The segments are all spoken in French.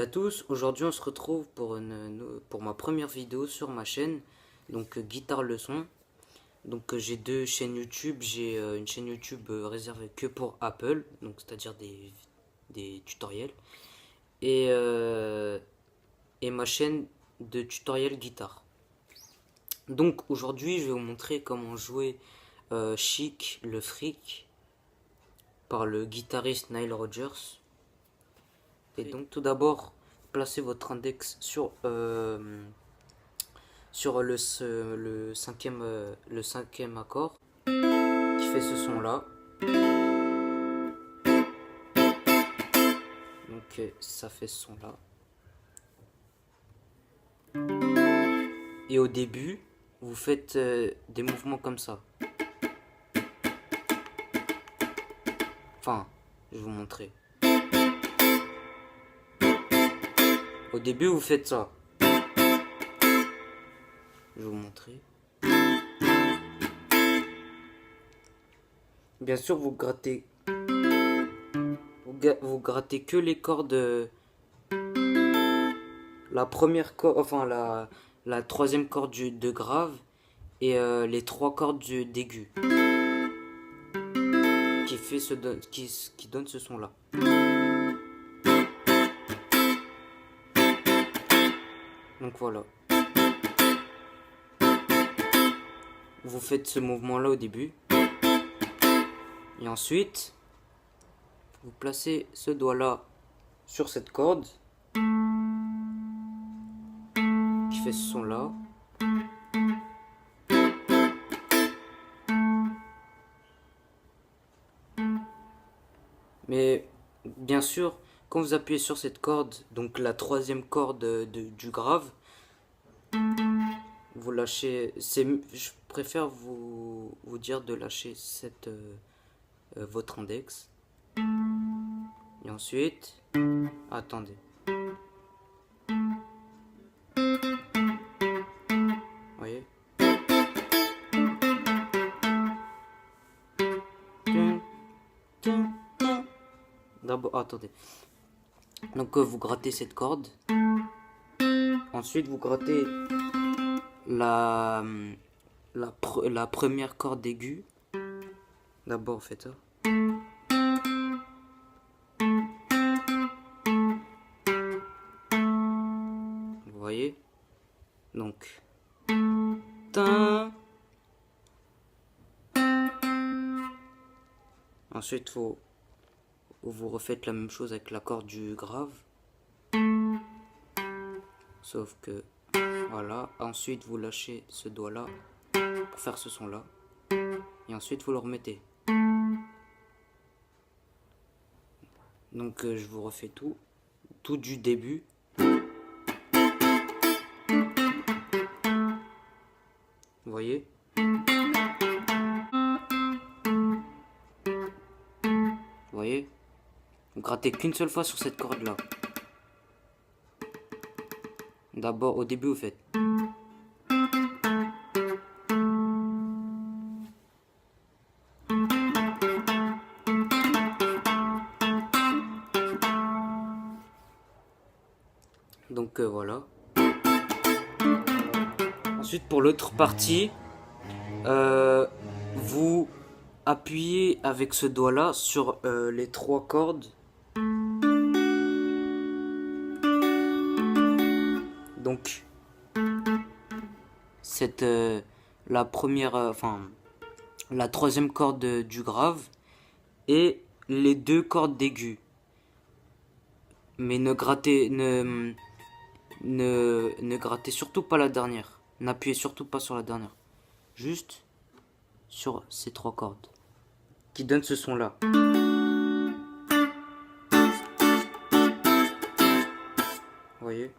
tous, aujourd'hui on se retrouve pour ma première vidéo sur ma chaîne, donc Guitare Leçon. Donc j'ai deux chaînes YouTube, j'ai une chaîne YouTube réservée que pour Apple, donc c'est-à-dire des tutoriels, et, euh, et ma chaîne de tutoriel guitare. Donc aujourd'hui je vais vous montrer comment jouer Chic le Freak par le guitariste Nile Rodgers. Et donc tout d'abord, placez votre index sur le cinquième accord qui fait ce son là. Donc ça fait ce son là. Et au début, vous faites des mouvements comme ça. Enfin, je vais vous montrer. Au début, vous faites ça. Je vais vous montrer. Bien sûr, vous grattez que les cordes. La première corde, enfin la troisième corde de grave et les trois cordes d'aigu qui donne ce son là. Donc voilà. Vous faites ce mouvement là au début. Et ensuite, vous placez ce doigt là sur cette corde qui fait ce son là. Mais bien sûr, quand vous appuyez sur cette corde, donc la troisième corde du grave, vous lâchez. Je préfère vous dire de lâcher votre index. Et ensuite, attendez. Voyez. D'abord, attendez. Donc vous grattez cette corde. Ensuite, vous grattez la première corde aiguë. D'abord, faites ça. Vous voyez? Donc. Ensuite, vous refaites la même chose avec la corde du grave. Sauf que, voilà. Ensuite, vous lâchez ce doigt là pour faire ce son là. Et ensuite, vous le remettez. Donc, je vous refais tout du début. Vous voyez? Vous voyez? Vous grattez qu'une seule fois sur cette corde là. D'abord, au début, vous faites. Donc voilà. Ensuite, pour l'autre partie, vous appuyez avec ce doigt là sur les trois cordes. Donc la première, la troisième corde du grave et les deux cordes d'aigu. Mais ne grattez surtout pas la dernière. N'appuyez surtout pas sur la dernière. Juste sur ces trois cordes qui donnent ce son là. Vous voyez?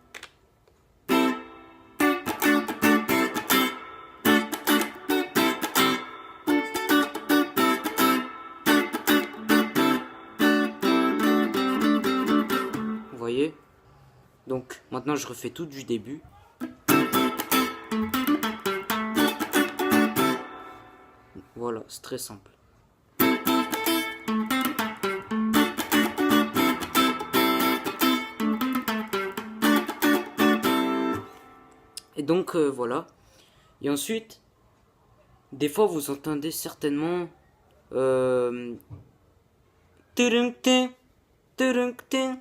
Vous voyez? Donc maintenant je refais tout du début. Voilà, c'est très simple. Et donc voilà. Et ensuite, des fois vous entendez certainement tudung-ting, tudung-ting.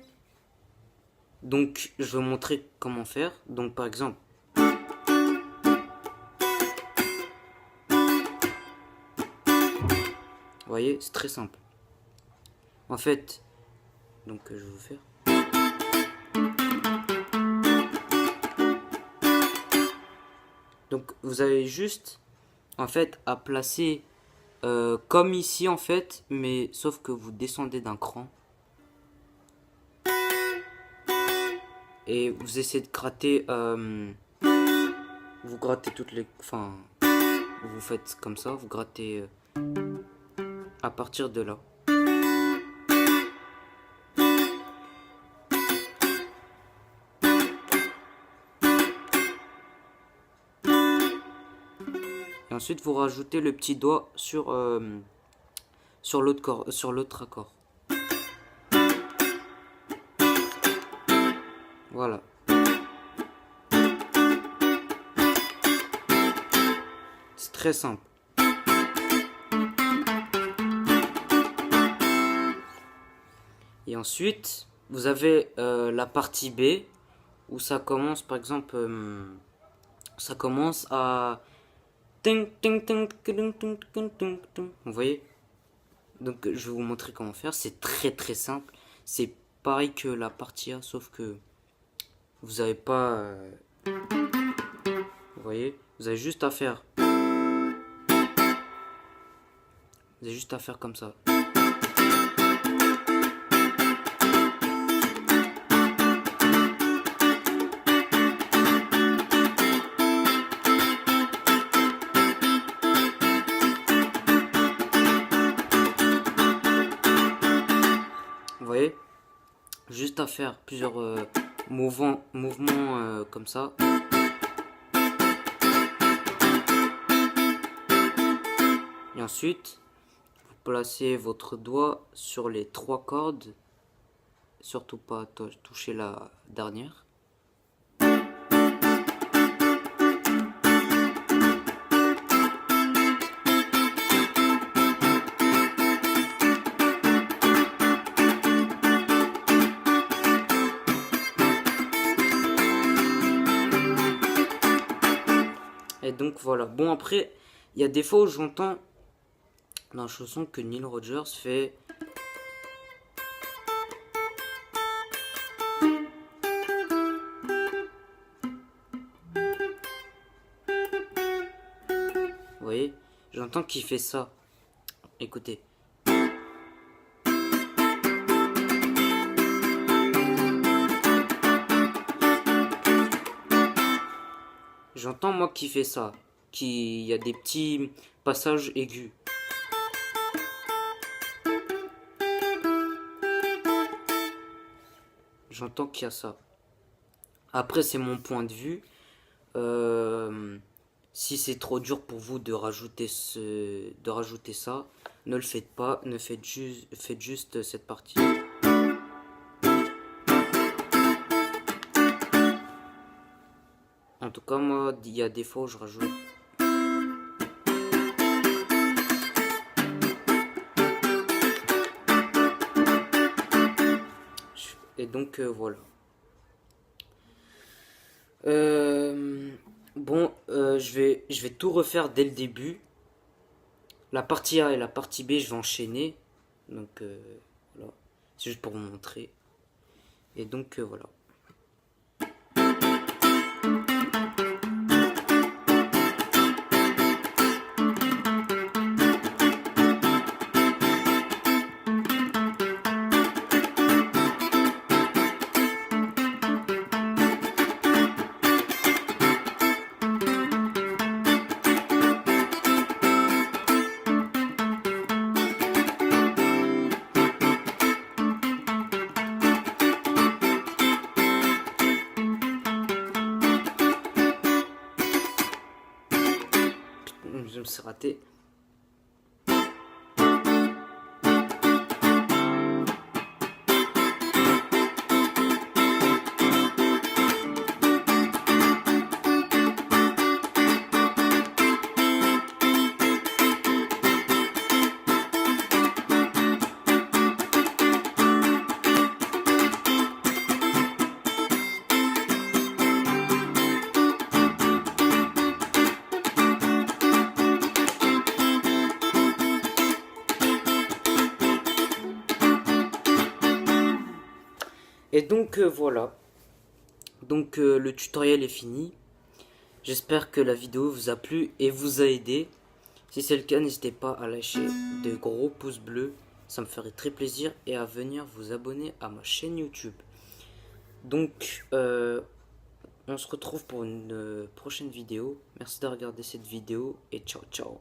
Donc je vais vous montrer comment faire. Donc par exemple, vous voyez, c'est très simple. En fait, donc je vais vous faire. Donc vous avez juste en fait à placer comme ici en fait, mais sauf que vous descendez d'un cran et vous essayez de gratter, vous grattez toutes les, enfin vous faites comme ça, vous grattez à partir de là. Et ensuite vous rajoutez le petit doigt sur l'autre accord. Voilà. C'est très simple. Et ensuite, vous avez la partie B où ça commence, par exemple, ça commence à... Vous voyez? Donc je vais vous montrer comment faire. C'est très très simple. C'est pareil que la partie A, sauf que vous n'avez pas... Vous voyez? Vous avez juste à faire... Vous avez juste à faire comme ça. Vous voyez? Juste à faire plusieurs mouvements comme ça. Et ensuite, vous placez votre doigt sur les 3 cordes. Surtout pas toucher la dernière. Et donc voilà. Bon, après, il y a des fois où j'entends dans la chanson que Nile Rodgers fait. Vous voyez, j'entends qu'il fait ça. Écoutez. J'entends moi qui fait ça, qui y a des petits passages aigus. J'entends qu'il y a ça. Après c'est mon point de vue. Si c'est trop dur pour vous de rajouter ça, ne le faites pas. Faites juste cette partie. En tout cas, moi, il y a des fois où je rajoute. Et donc, voilà. Bon, je vais tout refaire dès le début. La partie A et la partie B, je vais enchaîner. Donc, voilà. C'est juste pour vous montrer. Et donc, voilà. Je me suis raté. Et donc voilà, donc le tutoriel est fini. J'espère que la vidéo vous a plu et vous a aidé. Si c'est le cas, n'hésitez pas à lâcher de gros pouces bleus, ça me ferait très plaisir, et à venir vous abonner à ma chaîne YouTube. Donc on se retrouve pour une prochaine vidéo. Merci de regarder cette vidéo et ciao ciao.